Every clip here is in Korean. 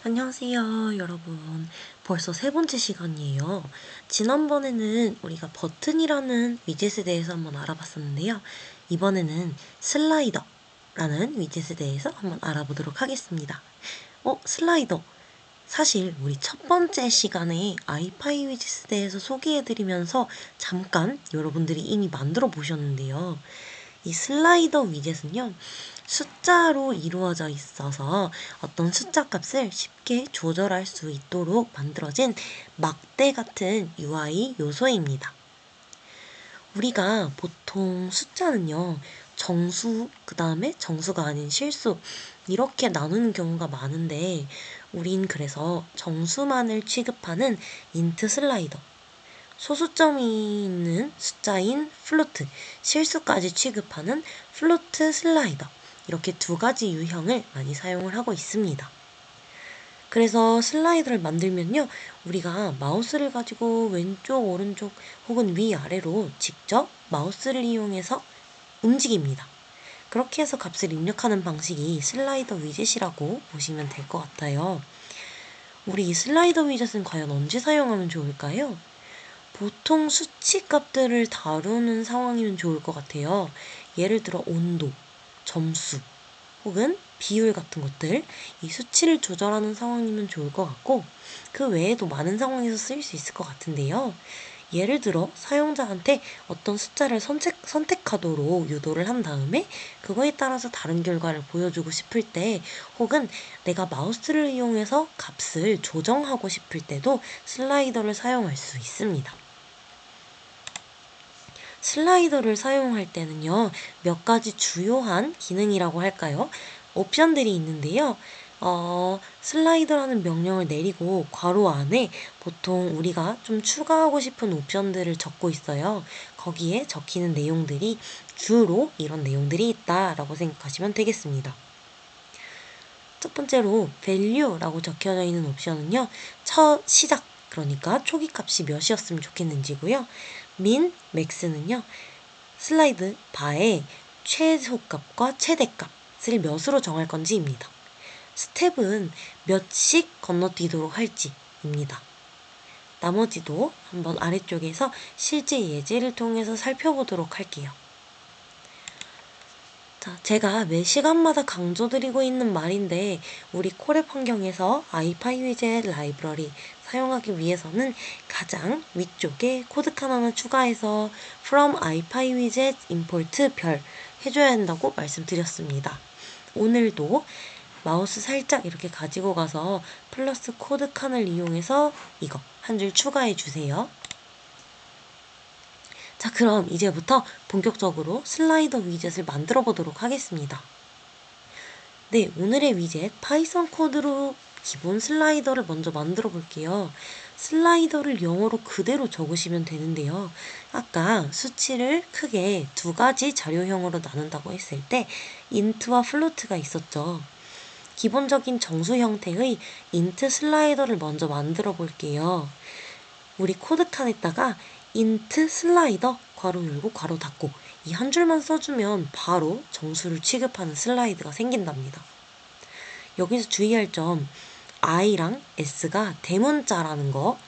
안녕하세요, 여러분. 벌써 세 번째 시간이에요. 지난번에는 우리가 버튼이라는 위젯에 대해서 한번 알아봤었는데요. 이번에는 슬라이더라는 위젯에 대해서 한번 알아보도록 하겠습니다. 슬라이더. 사실 우리 첫 번째 시간에 아이파이 위젯에 대해서 소개해드리면서 잠깐 여러분들이 이미 만들어 보셨는데요. 이 슬라이더 위젯은요, 숫자로 이루어져 있어서 어떤 숫자 값을 쉽게 조절할 수 있도록 만들어진 막대 같은 UI 요소입니다. 우리가 보통 숫자는요, 정수, 그 다음에 정수가 아닌 실수, 이렇게 나누는 경우가 많은데, 우린 그래서 정수만을 취급하는 인트 슬라이더, 소수점이 있는 숫자인 플로트, 실수까지 취급하는 플로트 슬라이더, 이렇게 두 가지 유형을 많이 사용을 하고 있습니다. 그래서 슬라이더를 만들면요, 우리가 마우스를 가지고 왼쪽, 오른쪽 혹은 위아래로 직접 마우스를 이용해서 움직입니다. 그렇게 해서 값을 입력하는 방식이 슬라이더 위젯이라고 보시면 될 것 같아요. 우리 이 슬라이더 위젯은 과연 언제 사용하면 좋을까요? 보통 수치 값들을 다루는 상황이면 좋을 것 같아요. 예를 들어 온도, 점수, 혹은 비율 같은 것들, 이 수치를 조절하는 상황이면 좋을 것 같고, 그 외에도 많은 상황에서 쓰일 수 있을 것 같은데요. 예를 들어 사용자한테 어떤 숫자를 선택하도록 유도를 한 다음에 그거에 따라서 다른 결과를 보여주고 싶을 때, 혹은 내가 마우스를 이용해서 값을 조정하고 싶을 때도 슬라이더를 사용할 수 있습니다. 슬라이더를 사용할 때는요, 몇 가지 주요한 기능이라고 할까요? 옵션들이 있는데요. 슬라이더라는 명령을 내리고 괄호 안에 보통 우리가 좀 추가하고 싶은 옵션들을 적고 있어요. 거기에 적히는 내용들이 주로 이런 내용들이 있다라고 생각하시면 되겠습니다. 첫 번째로 value라고 적혀져 있는 옵션은요, 시작, 그러니까 초기 값이 몇이었으면 좋겠는지고요. min, max는요, 슬라이드 바의 최소값과 최대값을 몇으로 정할 건지입니다. 스텝은 몇씩 건너뛰도록 할지입니다. 나머지도 한번 아래쪽에서 실제 예제를 통해서 살펴보도록 할게요. 자, 제가 매 시간마다 강조드리고 있는 말인데, 우리 콜앱 환경에서 아이파이 위젯 라이브러리 사용하기 위해서는 가장 위쪽에 코드 칸 하나 추가해서 from 아이파이 위젯 import 별 해줘야 한다고 말씀드렸습니다. 오늘도 마우스 살짝 이렇게 가지고 가서 플러스 코드 칸을 이용해서 이거 한 줄 추가해 주세요. 자, 그럼 이제부터 본격적으로 슬라이더 위젯을 만들어 보도록 하겠습니다. 네, 오늘의 위젯 파이썬 코드로 기본 슬라이더를 먼저 만들어 볼게요. 슬라이더를 영어로 그대로 적으시면 되는데요. 아까 수치를 크게 두 가지 자료형으로 나눈다고 했을 때 int와 float가 있었죠. 기본적인 정수 형태의 int 슬라이더를 먼저 만들어 볼게요. 우리 코드 칸에다가 int 슬라이더 괄호 열고 괄호 닫고 이 한 줄만 써주면 바로 정수를 취급하는 슬라이드가 생긴답니다. 여기서 주의할 점, i랑 s가 대문자라는 거,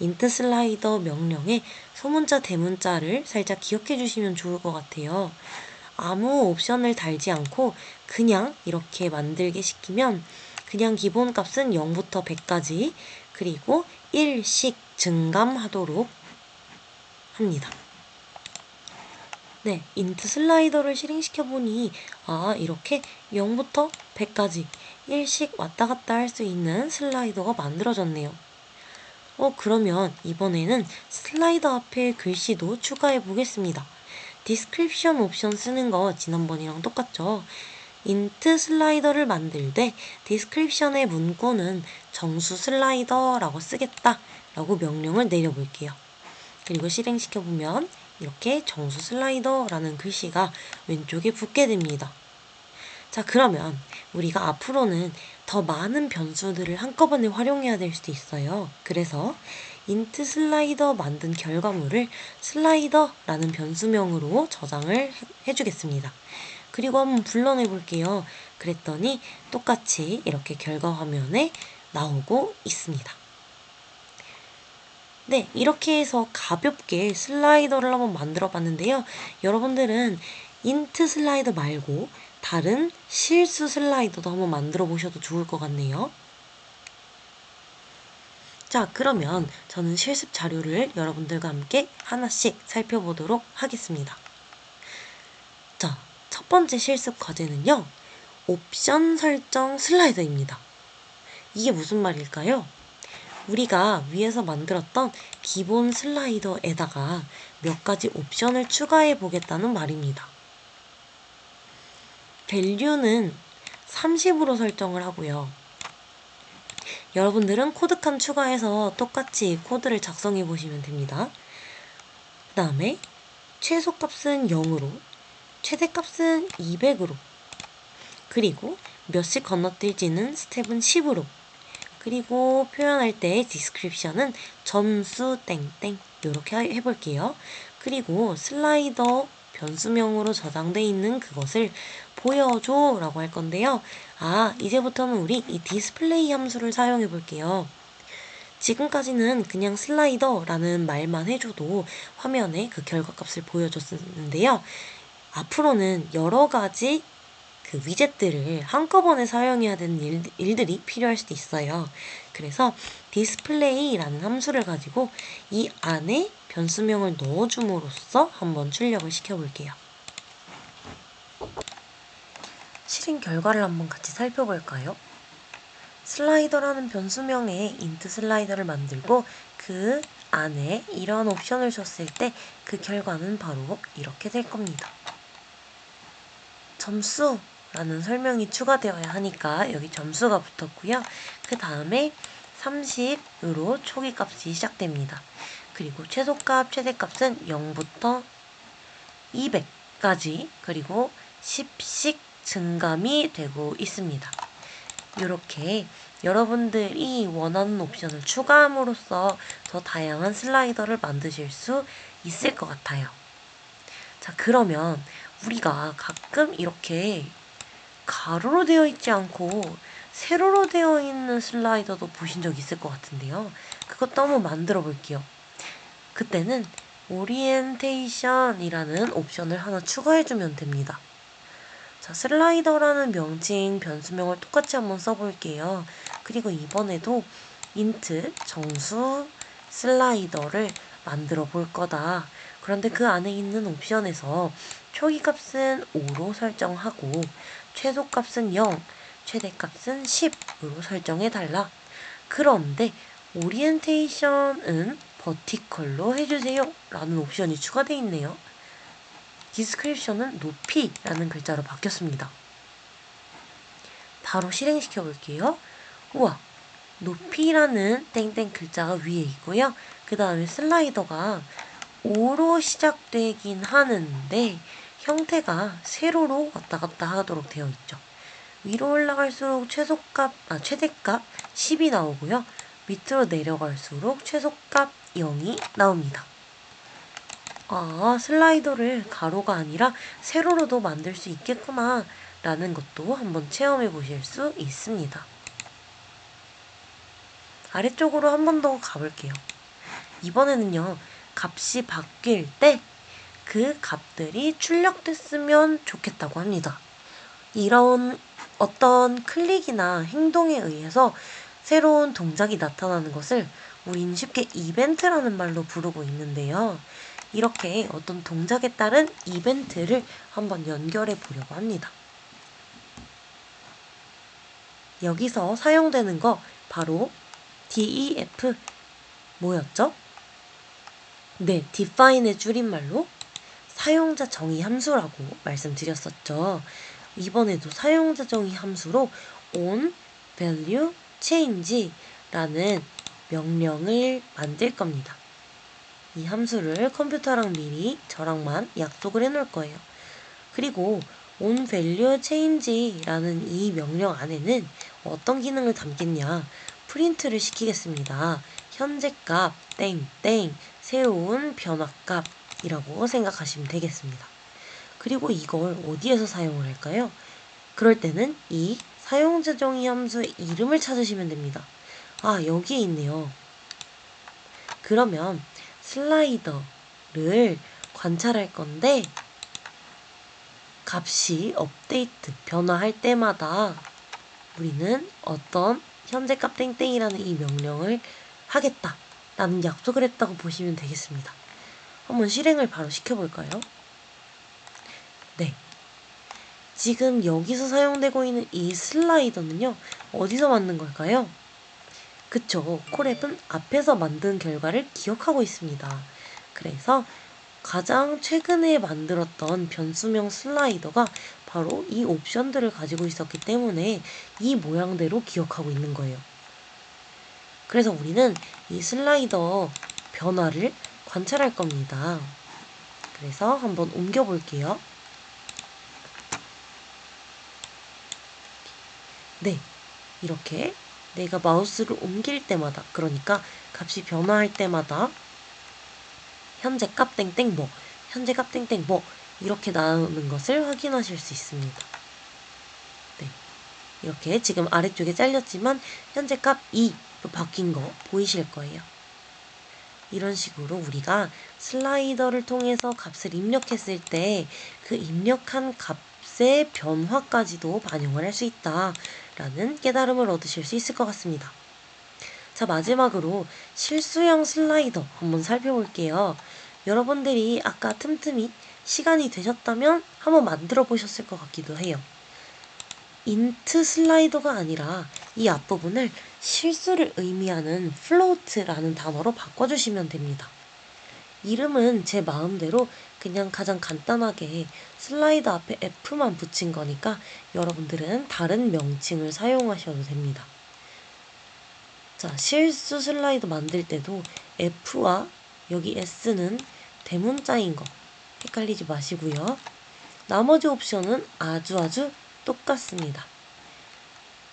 int 슬라이더 명령에 소문자 대문자를 살짝 기억해 주시면 좋을 것 같아요. 아무 옵션을 달지 않고 그냥 이렇게 만들게 시키면 그냥 기본값은 0부터 100까지 그리고 1씩 증감하도록 합니다. 네, int 슬라이더를 실행시켜보니 이렇게 0부터 100까지 1씩 왔다 갔다 할 수 있는 슬라이더가 만들어졌네요. 그러면 이번에는 슬라이더 앞에 글씨도 추가해 보겠습니다. 디스크립션 옵션 쓰는 거 지난번이랑 똑같죠? int 슬라이더를 만들 때 디스크립션의 문구는 정수 슬라이더라고 쓰겠다 라고 명령을 내려볼게요. 그리고 실행시켜보면 이렇게 정수 슬라이더라는 글씨가 왼쪽에 붙게 됩니다. 자, 그러면 우리가 앞으로는 더 많은 변수들을 한꺼번에 활용해야 될 수도 있어요. 그래서 int 슬라이더 만든 결과물을 슬라이더라는 변수명으로 저장을 해주겠습니다. 그리고 한번 불러내 볼게요. 그랬더니 똑같이 이렇게 결과 화면에 나오고 있습니다. 네, 이렇게 해서 가볍게 슬라이더를 한번 만들어 봤는데요. 여러분들은 인트 슬라이더 말고 다른 실수 슬라이더도 한번 만들어 보셔도 좋을 것 같네요. 자, 그러면 저는 실습 자료를 여러분들과 함께 하나씩 살펴보도록 하겠습니다. 자, 첫 번째 실습 과제는요. 옵션 설정 슬라이더입니다. 이게 무슨 말일까요? 우리가 위에서 만들었던 기본 슬라이더에다가 몇 가지 옵션을 추가해 보겠다는 말입니다. value는 30으로 설정을 하고요. 여러분들은 코드 칸 추가해서 똑같이 코드를 작성해 보시면 됩니다. 그 다음에 최소값은 0으로, 최대값은 200으로, 그리고 몇씩 건너뛸지는 스텝은 10으로, 그리고 표현할 때 디스크립션은 점수 땡땡 이렇게 해볼게요. 그리고 슬라이더 변수명으로 저장되어 있는 그것을 보여줘 라고 할 건데요. 이제부터는 우리 이 디스플레이 함수를 사용해 볼게요. 지금까지는 그냥 슬라이더라는 말만 해줘도 화면에 그 결과값을 보여줬었는데요. 앞으로는 여러 가지 그 위젯들을 한꺼번에 사용해야 되는 일들이 필요할 수도 있어요. 그래서 display라는 함수를 가지고 이 안에 변수명을 넣어줌으로써 한번 출력을 시켜볼게요. 실행 결과를 한번 같이 살펴볼까요? 슬라이더라는 변수명에 int 슬라이더를 만들고 그 안에 이런 옵션을 줬을 때 그 결과는 바로 이렇게 될 겁니다. 점수라는 설명이 추가되어야 하니까 여기 점수가 붙었고요. 그 다음에 30으로 초기값이 시작됩니다. 그리고 최소값, 최대값은 0부터 200까지 그리고 10씩 증감이 되고 있습니다. 이렇게 여러분들이 원하는 옵션을 추가함으로써 더 다양한 슬라이더를 만드실 수 있을 것 같아요. 자, 그러면 우리가 가끔 이렇게 가로로 되어 있지 않고 세로로 되어 있는 슬라이더도 보신 적 있을 것 같은데요. 그것도 한번 만들어 볼게요. 그때는 오리엔테이션이라는 옵션을 하나 추가해주면 됩니다. 자, 슬라이더라는 명칭 변수명을 똑같이 한번 써볼게요. 그리고 이번에도 int 정수 슬라이더를 만들어 볼 거다. 그런데 그 안에 있는 옵션에서 초기값은 5로 설정하고 최소값은 0, 최대값은 10으로 설정해달라. 그런데 오리엔테이션은 버티컬로 해주세요 라는 옵션이 추가되어 있네요. 디스크립션은 높이라는 글자로 바뀌었습니다. 바로 실행시켜 볼게요. 우와, 높이라는 땡땡 글자가 위에 있고요. 그 다음에 슬라이더가 5로 시작되긴 하는데 형태가 세로로 왔다 갔다 하도록 되어 있죠. 위로 올라갈수록 최대값 10이 나오고요. 밑으로 내려갈수록 최소값 0이 나옵니다. 슬라이더를 가로가 아니라 세로로도 만들 수 있겠구나 라는 것도 한번 체험해 보실 수 있습니다. 아래쪽으로 한 번 더 가볼게요. 이번에는요, 값이 바뀔 때 그 값들이 출력됐으면 좋겠다고 합니다. 이런 어떤 클릭이나 행동에 의해서 새로운 동작이 나타나는 것을 우린 쉽게 이벤트라는 말로 부르고 있는데요. 이렇게 어떤 동작에 따른 이벤트를 한번 연결해 보려고 합니다. 여기서 사용되는 거 바로 def 뭐였죠? 네, define의 줄임말로 사용자 정의 함수라고 말씀드렸었죠. 이번에도 사용자 정의 함수로 on value change라는 명령을 만들 겁니다. 이 함수를 컴퓨터랑 미리 저랑만 약속을 해놓을 거예요. 그리고 on value change라는 이 명령 안에는 어떤 기능을 담겠냐? 프린트를 시키겠습니다. 현재 값 땡땡 새로운 변화값이라고 생각하시면 되겠습니다. 그리고 이걸 어디에서 사용을 할까요? 그럴 때는 이 사용자 정의 함수의 이름을 찾으시면 됩니다. 아, 여기에 있네요. 그러면 슬라이더를 관찰할 건데 값이 업데이트, 변화할 때마다 우리는 어떤 현재 값 땡땡이라는 이 명령을 하겠다 라는 약속을 했다고 보시면 되겠습니다. 한번 실행을 바로 시켜볼까요? 네. 지금 여기서 사용되고 있는 이 슬라이더는요, 어디서 만든 걸까요? 그쵸. 콜앱은 앞에서 만든 결과를 기억하고 있습니다. 그래서 가장 최근에 만들었던 변수명 슬라이더가 바로 이 옵션들을 가지고 있었기 때문에 이 모양대로 기억하고 있는 거예요. 그래서 우리는 이 슬라이더 변화를 관찰할 겁니다. 그래서 한번 옮겨 볼게요. 네, 이렇게 내가 마우스를 옮길 때마다, 그러니까 값이 변화할 때마다 현재 값 땡땡 뭐, 현재 값 땡땡 뭐 이렇게 나오는 것을 확인하실 수 있습니다. 네, 이렇게 지금 아래쪽에 잘렸지만 현재 값 2로 바뀐 거 보이실 거예요. 이런 식으로 우리가 슬라이더를 통해서 값을 입력했을 때 그 입력한 값의 변화까지도 반영을 할 수 있다라는 깨달음을 얻으실 수 있을 것 같습니다. 자, 마지막으로 실수형 슬라이더 한번 살펴볼게요. 여러분들이 아까 틈틈이 시간이 되셨다면 한번 만들어 보셨을 것 같기도 해요. 인트 슬라이더가 아니라 이 앞부분을 실수를 의미하는 float라는 단어로 바꿔주시면 됩니다. 이름은 제 마음대로 그냥 가장 간단하게 슬라이더 앞에 F만 붙인 거니까 여러분들은 다른 명칭을 사용하셔도 됩니다. 자, 실수 슬라이더 만들 때도 F와 여기 S는 대문자인 거 헷갈리지 마시고요. 나머지 옵션은 아주 똑같습니다.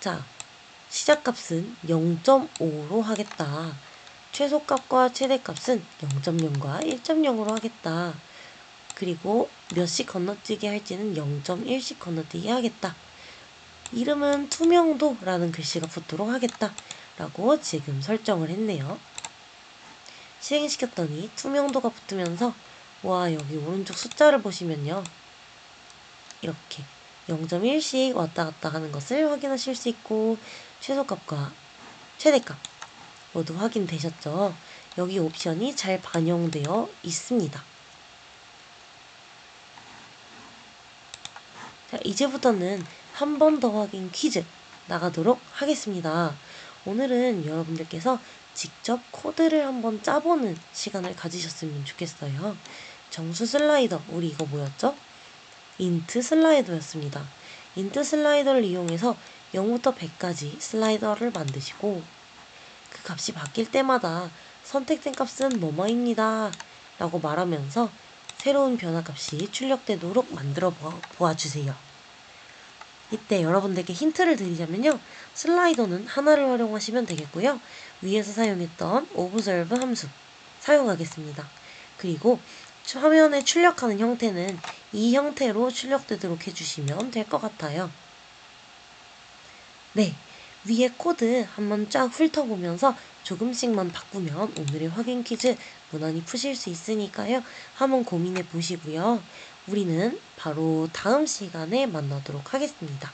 자, 시작값은 0.5로 하겠다. 최소값과 최대값은 0.0과 1.0으로 하겠다. 그리고 몇씩 건너뛰기 할지는 0.1씩 건너뛰기 하겠다. 이름은 투명도라는 글씨가 붙도록 하겠다. 라고 지금 설정을 했네요. 실행시켰더니 투명도가 붙으면서 와, 여기 오른쪽 숫자를 보시면요. 이렇게 0.1씩 왔다 갔다 하는 것을 확인하실 수 있고 최소값과 최대값 모두 확인되셨죠? 여기 옵션이 잘 반영되어 있습니다. 자, 이제부터는 한 번 더 확인 퀴즈 나가도록 하겠습니다. 오늘은 여러분들께서 직접 코드를 한번 짜보는 시간을 가지셨으면 좋겠어요. 정수 슬라이더, 우리 이거 뭐였죠? 인트 슬라이더였습니다. 인트 슬라이더를 이용해서 0부터 100까지 슬라이더를 만드시고 그 값이 바뀔 때마다 선택된 값은 뭐뭐입니다 라고 말하면서 새로운 변화값이 출력되도록 만들어 보아주세요. 이때 여러분들께 힌트를 드리자면요. 슬라이더는 하나를 활용하시면 되겠고요. 위에서 사용했던 observe 함수 사용하겠습니다. 그리고 화면에 출력하는 형태는 이 형태로 출력되도록 해주시면 될 것 같아요. 네, 위에 코드 한번 쫙 훑어보면서 조금씩만 바꾸면 오늘의 확인 퀴즈 무난히 푸실 수 있으니까요. 한번 고민해 보시고요. 우리는 바로 다음 시간에 만나도록 하겠습니다.